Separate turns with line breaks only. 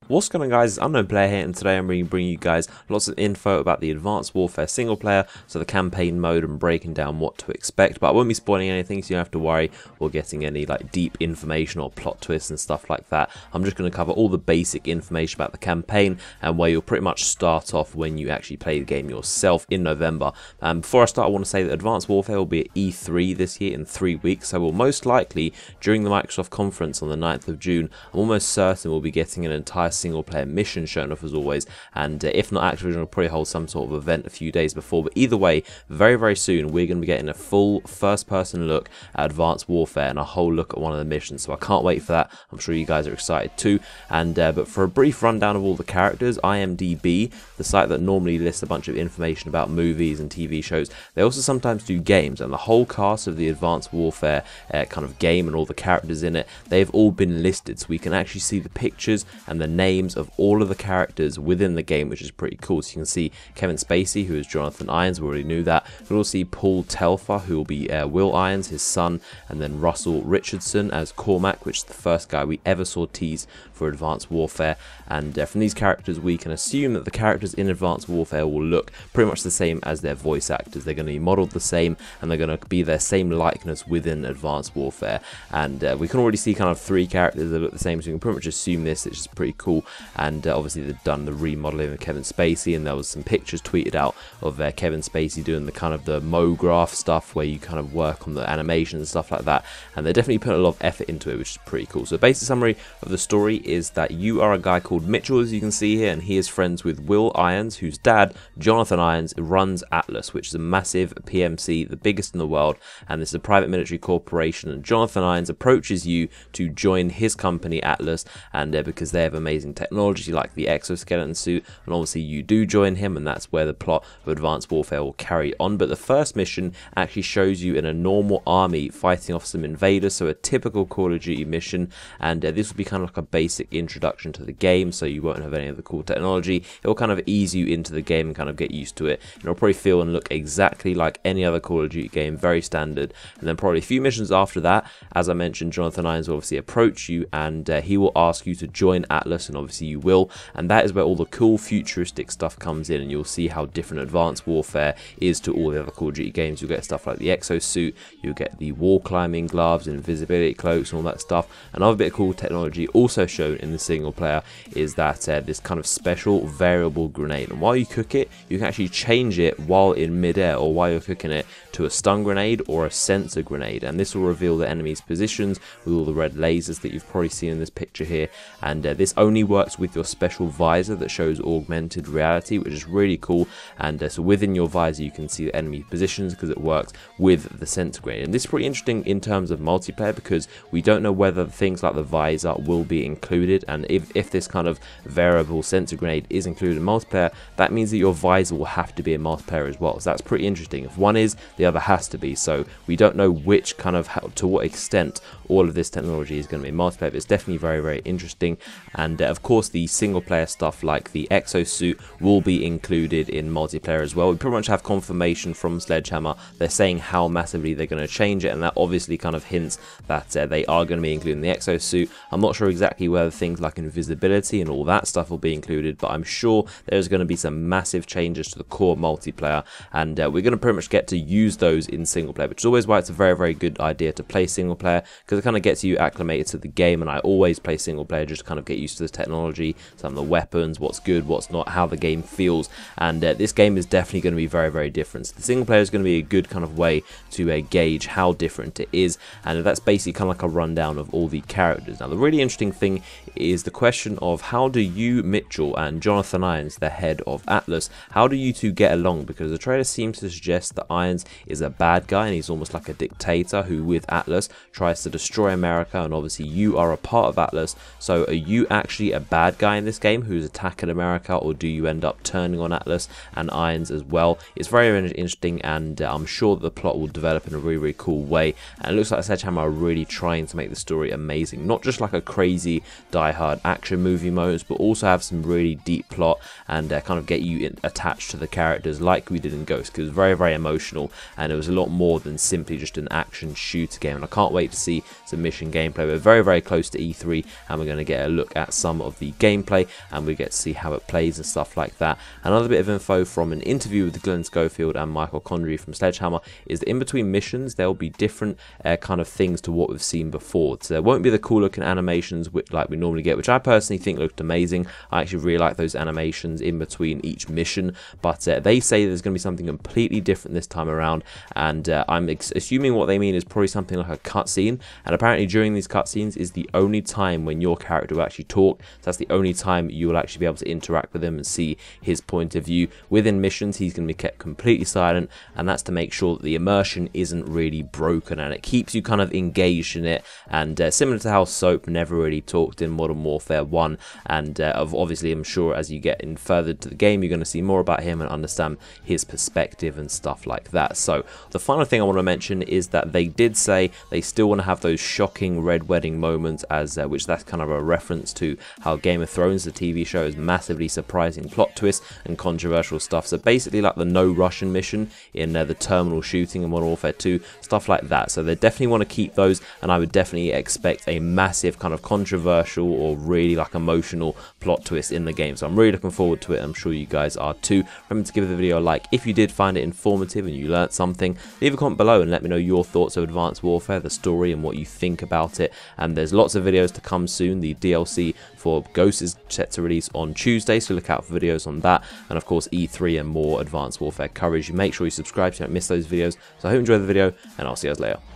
What's going on, guys? It's Unknown Player here, and today I'm bringing you guys lots of info about the Advanced Warfare single player, so the campaign mode, and breaking down what to expect. But I won't be spoiling anything, so you don't have to worry or getting any like deep information or plot twists and stuff like that. I'm just going to cover all the basic information about the campaign and where you'll pretty much start off when you actually play the game yourself in November. Before I start, I want to say that Advanced Warfare will be at E3 this year in 3 weeks, so we'll most likely, during the Microsoft conference on the 9th of June, I'm almost certain we'll be getting an entire single player mission shown off as always, and if not, Activision will probably hold some sort of event a few days before. But either way, very soon we're going to be getting a full first person look at Advanced Warfare and a whole look at one of the missions, so I can't wait for that. I'm sure you guys are excited too. And but for a brief rundown of all the characters, IMDb, the site that normally lists a bunch of information about movies and TV shows, they also sometimes do games, and the whole cast of the Advanced Warfare kind of game and all the characters in it, they've all been listed, so we can actually see the pictures and the names of all of the characters within the game, which is pretty cool. So you can see Kevin Spacey, who is Jonathan Irons, we already knew that. We'll also see Paul Telfer, who will be Will Irons, his son, and then Russell Richardson as Cormac, which is the first guy we ever saw teased for Advanced Warfare. And from these characters, we can assume that the characters in Advanced Warfare will look pretty much the same as their voice actors. They're going to be modeled the same, and they're going to be their same likeness within Advanced Warfare. And we can already see kind of 3 characters that look the same, so we can pretty much assume this, which is pretty cool. And obviously they've done the remodeling of Kevin Spacey, and there was some pictures tweeted out of Kevin Spacey doing the kind of the MoGraph stuff where you kind of work on the animation and stuff like that, and they're definitely putting a lot of effort into it, which is pretty cool. So basic summary of the story is that you are a guy called Mitchell, as you can see here, and he is friends with Will Irons, whose dad, Jonathan Irons, runs Atlas, which is a massive PMC, the biggest in the world, and this is a private military corporation. And Jonathan Irons approaches you to join his company Atlas, and because they have amazing technology like the exoskeleton suit, and obviously you do join him, and that's where the plot of Advanced Warfare will carry on. But the first mission actually shows you in a normal army fighting off some invaders, so a typical Call of Duty mission, and this will be kind of like a basic introduction to the game, so you won't have any of the cool technology. It will kind of ease you into the game and kind of get used to it. It'll probably feel and look exactly like any other Call of Duty game, very standard. And then probably a few missions after that, as I mentioned, Jonathan Irons will obviously approach you, and he will ask you to join Atlas, and obviously you will, and that is where all the cool futuristic stuff comes in, and you'll see how different Advanced Warfare is to all the other Call of Duty games. You'll get stuff like the exosuit, you'll get the wall climbing gloves, invisibility cloaks, and all that stuff. Another bit of cool technology also shown in the single player is that this kind of special variable grenade, and while you cook it, you can actually change it while in midair, or while you're cooking it, to a stun grenade or a sensor grenade, and this will reveal the enemy's positions with all the red lasers that you've probably seen in this picture here. And this only works with your special visor that shows augmented reality, which is really cool. And so within your visor you can see the enemy positions because it works with the sensor grenade. And this is pretty interesting in terms of multiplayer, because we don't know whether things like the visor will be included, and if this kind of variable sensor grenade is included in multiplayer, that means that your visor will have to be in multiplayer as well. So that's pretty interesting. If one is, the other has to be, so we don't know which kind of to what extent all of this technology is going to be in multiplayer, but it's definitely very interesting. And of course the single player stuff like the exosuit will be included in multiplayer as well. We pretty much have confirmation from Sledgehammer. They're saying how massively they're going to change it, and that obviously kind of hints that they are going to be including the exosuit. I'm not sure exactly whether things like invisibility and all that stuff will be included, but I'm sure there's going to be some massive changes to the core multiplayer, and we're going to pretty much get to use those in single player, which is always why it's a very good idea to play single player, because it kind of gets you acclimated to the game. And I always play single player just to kind of get used to the technology, some of the weapons, what's good, what's not, how the game feels. And this game is definitely going to be very different. So the single player is going to be a good kind of way to gauge how different it is, and that's basically kind of like a rundown of all the characters. Now the really interesting thing is the question of how do you, Mitchell, and Jonathan Irons, the head of Atlas, how do you two get along? Because the trailer seems to suggest that Irons is a bad guy, and he's almost like a dictator who with Atlas tries to destroy America, and obviously you are a part of Atlas. So are you actually a bad guy in this game who's attacking America, or do you end up turning on Atlas and Irons as well? It's very interesting, and I'm sure that the plot will develop in a really cool way, and it looks like Sledgehammer are really trying to make the story amazing, not just like a crazy die-hard action movie modes, but also have some really deep plot and kind of get you attached to the characters like we did in Ghost, because it was very emotional, and it was a lot more than simply just an action shooter game. And I can't wait to see some mission gameplay. We're very close to E3, and we're going to get a look at some some of the gameplay, and we get to see how it plays and stuff like that. Another bit of info from an interview with Glenn Schofield and Michael Condrey from Sledgehammer is that in between missions there will be different kind of things to what we've seen before. So there won't be the cool looking animations like we normally get, which I personally think looked amazing. I actually really like those animations in between each mission, but they say there's going to be something completely different this time around, and I'm assuming what they mean is probably something like a cutscene, and apparently during these cutscenes is the only time when your character will actually talk. So that's the only time you will actually be able to interact with him and see his point of view. Within missions he's going to be kept completely silent, and that's to make sure that the immersion isn't really broken and it keeps you kind of engaged in it, and similar to how Soap never really talked in Modern Warfare 1, and obviously I'm sure as you get in further to the game you're going to see more about him and understand his perspective and stuff like that. So the final thing I want to mention is that they did say they still want to have those shocking red wedding moments, as which that's kind of a reference to how Game of Thrones, the TV show, is massively surprising plot twists and controversial stuff. So basically like the no Russian mission in the terminal shooting in Modern Warfare 2, stuff like that. So they definitely want to keep those, and I would definitely expect a massive kind of controversial or really like emotional plot twist in the game. So I'm really looking forward to it. I'm sure you guys are too. Remember to give the video a like if you did find it informative and you learnt something. Leave a comment below and let me know your thoughts of Advanced Warfare, the story, and what you think about it. And there's lots of videos to come soon. The DLC for Ghost is set to release on Tuesday, so look out for videos on that. And of course E3 and more Advanced Warfare coverage. Make sure you subscribe so you don't miss those videos. So I hope you enjoyed the video, and I'll see you guys later.